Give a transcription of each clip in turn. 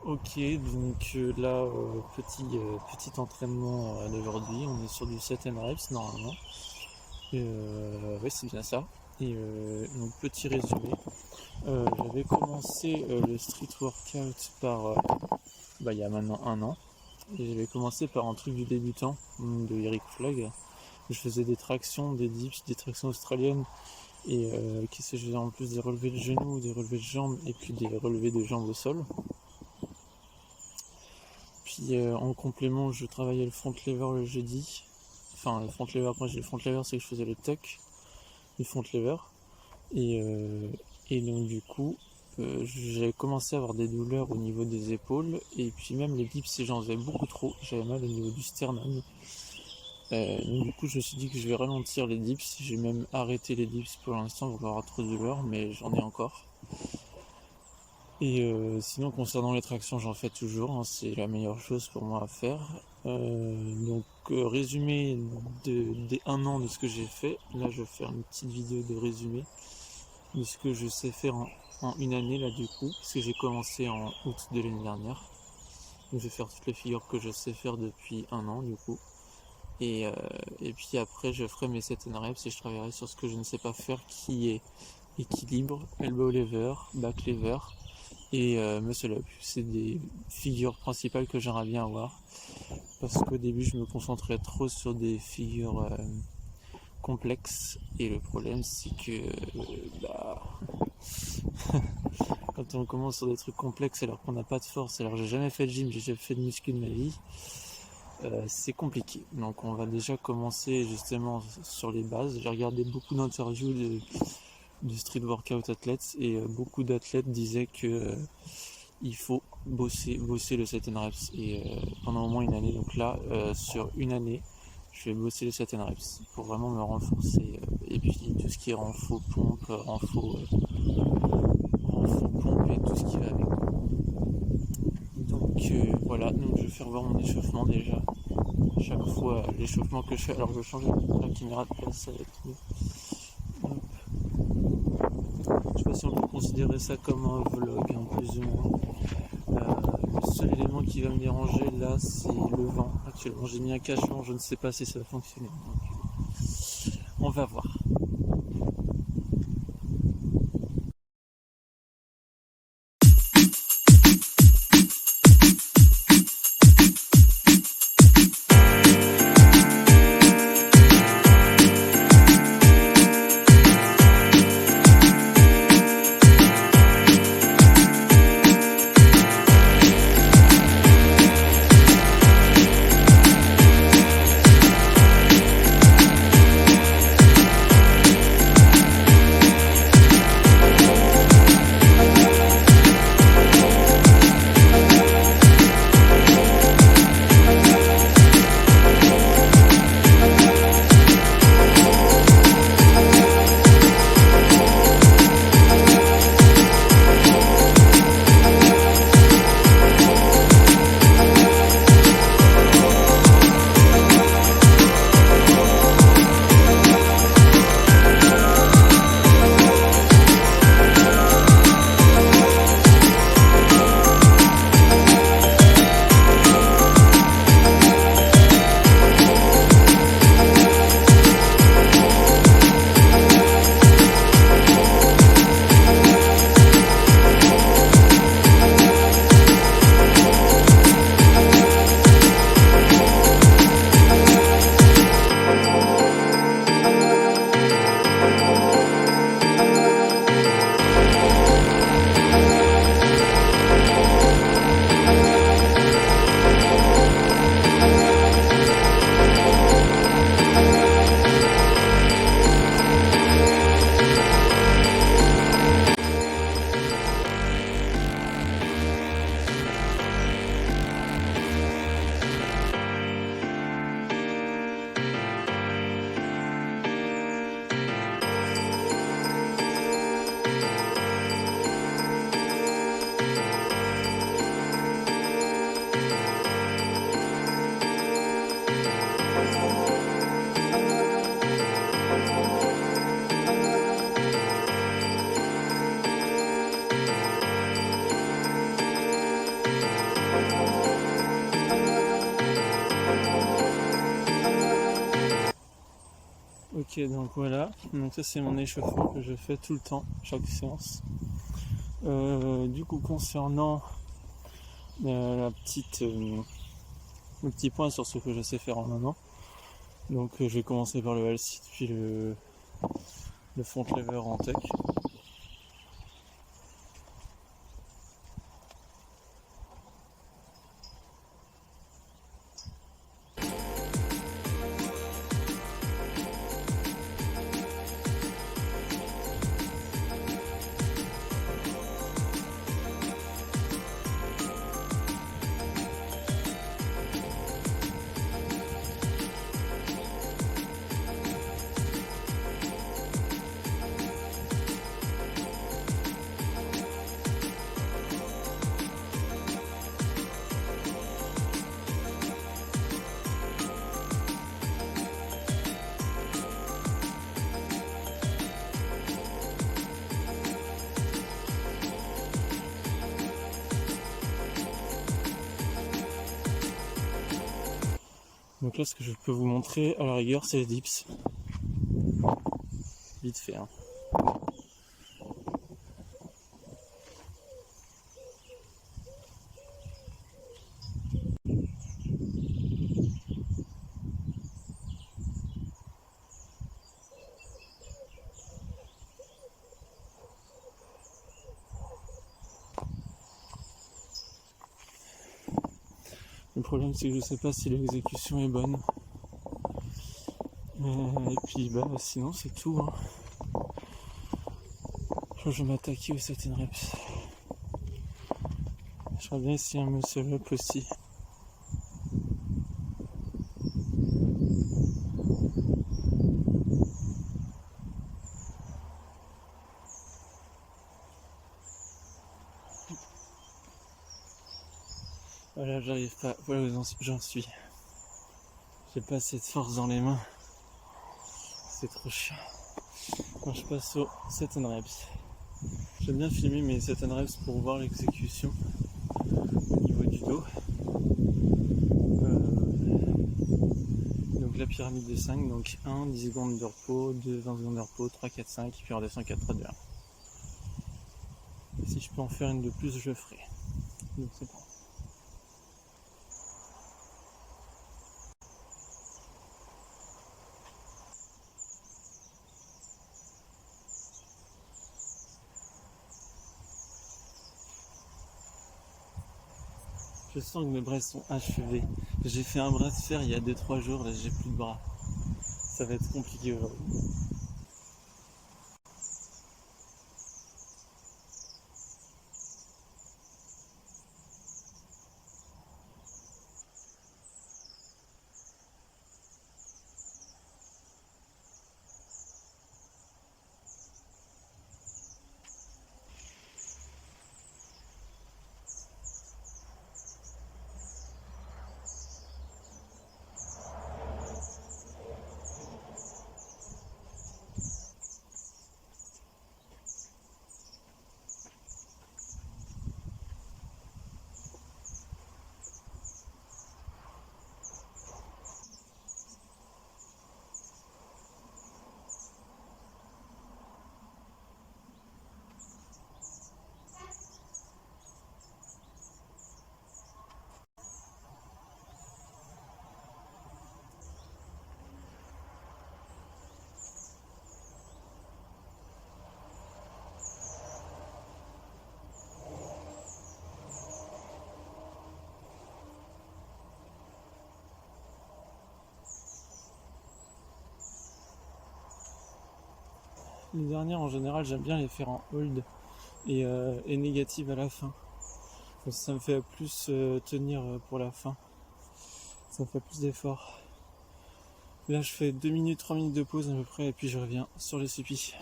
Ok, donc là, petit entraînement d'aujourd'hui, on est sur du 7 reps normalement. Ouais, c'est bien ça. Donc petit résumé, j'avais commencé le street workout il y a maintenant un an. Et j'avais commencé par un truc du débutant de Eric Flagg. Je faisais des tractions, des dips, des tractions australiennes et qu'est-ce que je faisais en plus, des relevés de genoux, des relevés de jambes et puis des relevés de jambes au sol. Puis en complément, je travaillais le front lever le jeudi. Enfin, le front lever, quand j'ai le front lever, c'est que je faisais le tuck, le front lever. Et donc, du coup, j'avais commencé à avoir des douleurs au niveau des épaules. Et puis, même les dips, j'en faisais beaucoup trop. J'avais mal au niveau du sternum. Donc, du coup, je me suis dit que je vais ralentir les dips. J'ai même arrêté les dips pour l'instant pour pas avoir trop de douleurs, mais j'en ai encore. Et sinon, concernant les tractions, j'en fais toujours, hein, c'est la meilleure chose pour moi à faire. Résumé des 1 an de ce que j'ai fait. Là, je vais faire une petite vidéo de résumé de ce que je sais faire en une année, là, du coup, parce que j'ai commencé en août de l'année dernière. Donc, je vais faire toutes les figures que je sais faire depuis 1 an, du coup. Et puis après, je ferai mes 7 reps et je travaillerai sur ce que je ne sais pas faire, qui est équilibre, elbow lever, back lever et muscle up. C'est des figures principales que j'aimerais bien avoir, parce qu'au début je me concentrais trop sur des figures complexes, et le problème c'est que quand on commence sur des trucs complexes alors qu'on n'a pas de force, alors j'ai jamais fait de gym, j'ai jamais fait de muscu de ma vie, c'est compliqué. Donc on va déjà commencer justement sur les bases. J'ai regardé beaucoup d'interviews de street workout athlètes et beaucoup d'athlètes disaient que il faut bosser le 7 reps et pendant au moins une année. Donc là, sur une année, je vais bosser le 7 reps pour vraiment me renforcer. Et puis tout ce qui est renfo pompe, renfo pompe et tout ce qui va avec. Donc voilà, donc je vais faire voir mon échauffement déjà. Chaque fois, l'échauffement que je fais, alors je vais changer la caméra de place, ça va être mieux. Je sais pas si on peut considérer ça comme un vlog, hein, plus ou moins. Le seul élément qui va me déranger là, c'est le vent. Actuellement, j'ai mis un cache-vent, je ne sais pas si ça va fonctionner. Donc, on va voir. Ok, donc voilà, donc ça c'est mon échauffement que je fais tout le temps, chaque séance. Du coup, concernant le petit point sur ce que je sais faire en un an, donc je vais commencer par le wall-sit puis le front lever en tech. Donc là, ce que je peux vous montrer à la rigueur, c'est les dips. Vite fait, hein. Le problème, c'est que je sais pas si l'exécution est bonne. Et puis, bah, sinon, c'est tout, hein. Je vais m'attaquer aux 7 reps. J'aimerais bien essayer un muscle up aussi. Voilà, j'arrive pas. Voilà où j'en suis. J'ai pas assez de force dans les mains. C'est trop chiant. Quand je passe au 7 reps. J'aime bien filmer mes 7 reps pour voir l'exécution au niveau du dos. Donc la pyramide de 5, donc 1, 10 secondes de repos, 2, 20 secondes de repos, 3, 4, 5, puis on redescend 4, 3, 2, 1. Et si je peux en faire une de plus, je le ferai. Donc c'est bon. Je sens que mes bras sont achevés. J'ai fait un bras de fer il y a 2-3 jours, là j'ai plus de bras. Ça va être compliqué aujourd'hui. Les dernières en général j'aime bien les faire en hold et négative à la fin. Ça me fait plus tenir pour la fin. Ça me fait plus d'efforts. Là je fais 2 minutes, 3 minutes de pause à peu près et puis je reviens sur le supi.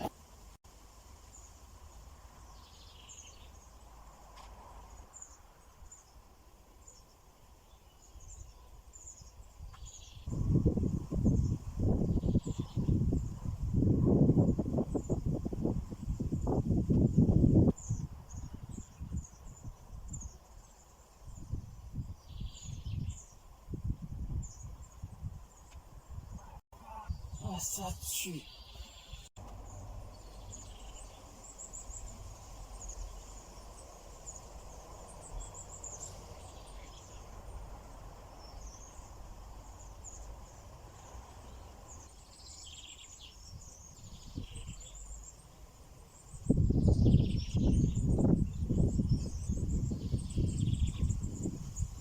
Ah ça tue.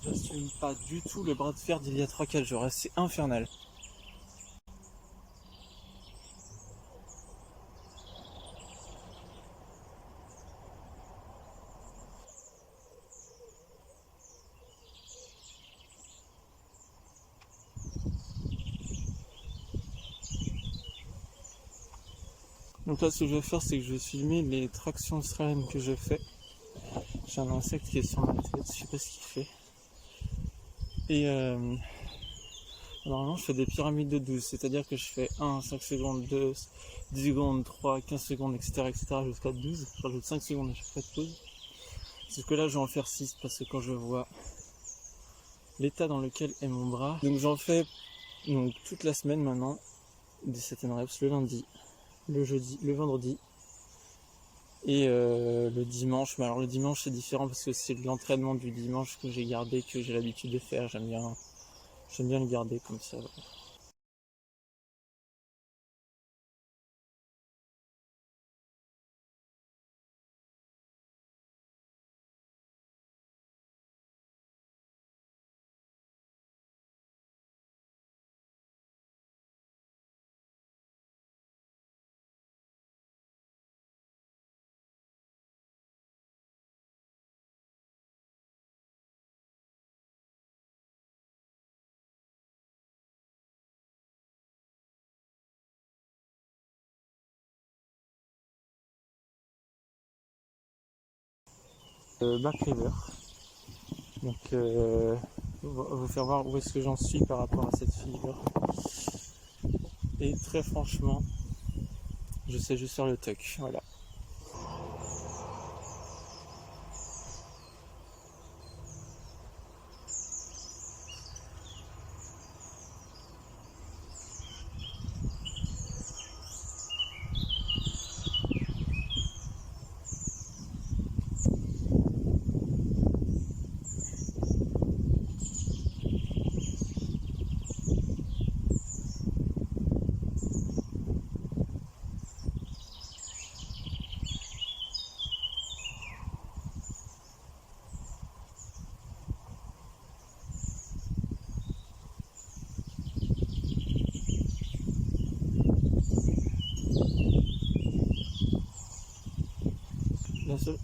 J'assume pas du tout le bras de fer d'il y a 3-4 jours, c'est infernal. Donc là, ce que je vais faire, c'est que je vais filmer les tractions australiennes que je fais. J'ai un insecte qui est sur ma tête, je sais pas ce qu'il fait. Et normalement, je fais des pyramides de 12, c'est-à-dire que je fais 1, 5 secondes, 2, 10 secondes, 3, 15 secondes, etc. jusqu'à 12. Je rajoute 5 secondes à chaque fois de pause. Sauf que là, je vais en faire 6 parce que quand je vois l'état dans lequel est mon bras, donc j'en fais donc, toute la semaine maintenant, des 7 reps, le lundi, le jeudi, le vendredi et le dimanche. Mais alors le dimanche c'est différent parce que c'est l'entraînement du dimanche que j'ai gardé, que j'ai l'habitude de faire. J'aime bien le garder comme ça. Back River. Donc on va vous faire voir où est-ce que j'en suis par rapport à cette figure. Et très franchement, je sais juste faire le tuck. Voilà.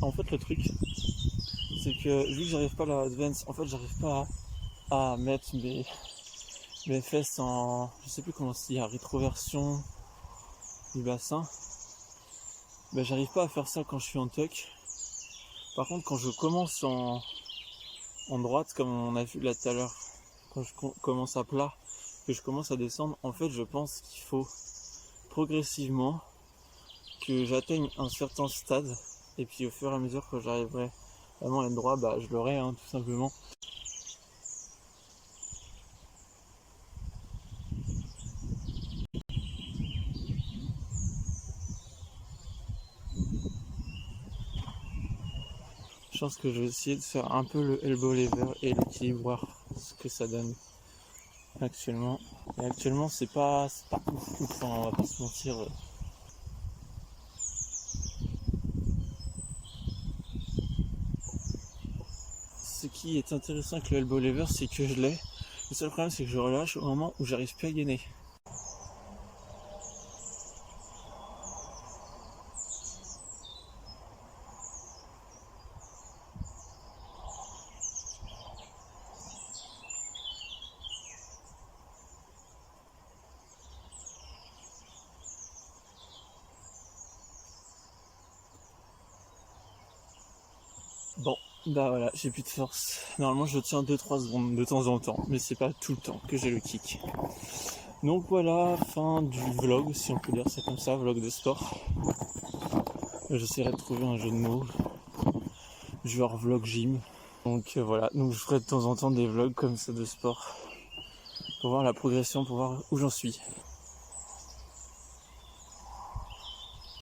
En fait le truc c'est que vu que j'arrive pas à la advance, en fait j'arrive pas à mettre mes fesses en, je sais plus comment c'est, à rétroversion du bassin. Ben j'arrive pas à faire ça quand je suis en tuck. Par contre quand je commence en droite comme on a vu là tout à l'heure, quand je commence à plat, que je commence à descendre, en fait je pense qu'il faut progressivement que j'atteigne un certain stade et puis au fur et à mesure que j'arriverai vraiment à être droit, bah je l'aurai tout simplement. Je pense que je vais essayer de faire un peu le elbow lever et l'équilibre, voir ce que ça donne actuellement. Et actuellement c'est pas ouf, on va pas se mentir. Ce qui est intéressant avec le elbow lever, c'est que je l'ai. Le seul problème c'est que je relâche au moment où j'arrive plus à gainer. Bon, bah voilà, j'ai plus de force. Normalement je tiens 2-3 secondes de temps en temps, mais c'est pas tout le temps que j'ai le kick. Donc voilà, fin du vlog, si on peut dire ça comme ça, vlog de sport. J'essaierai de trouver un jeu de mots, genre vlog gym. Donc voilà, donc je ferai de temps en temps des vlogs comme ça de sport, pour voir la progression, pour voir où j'en suis.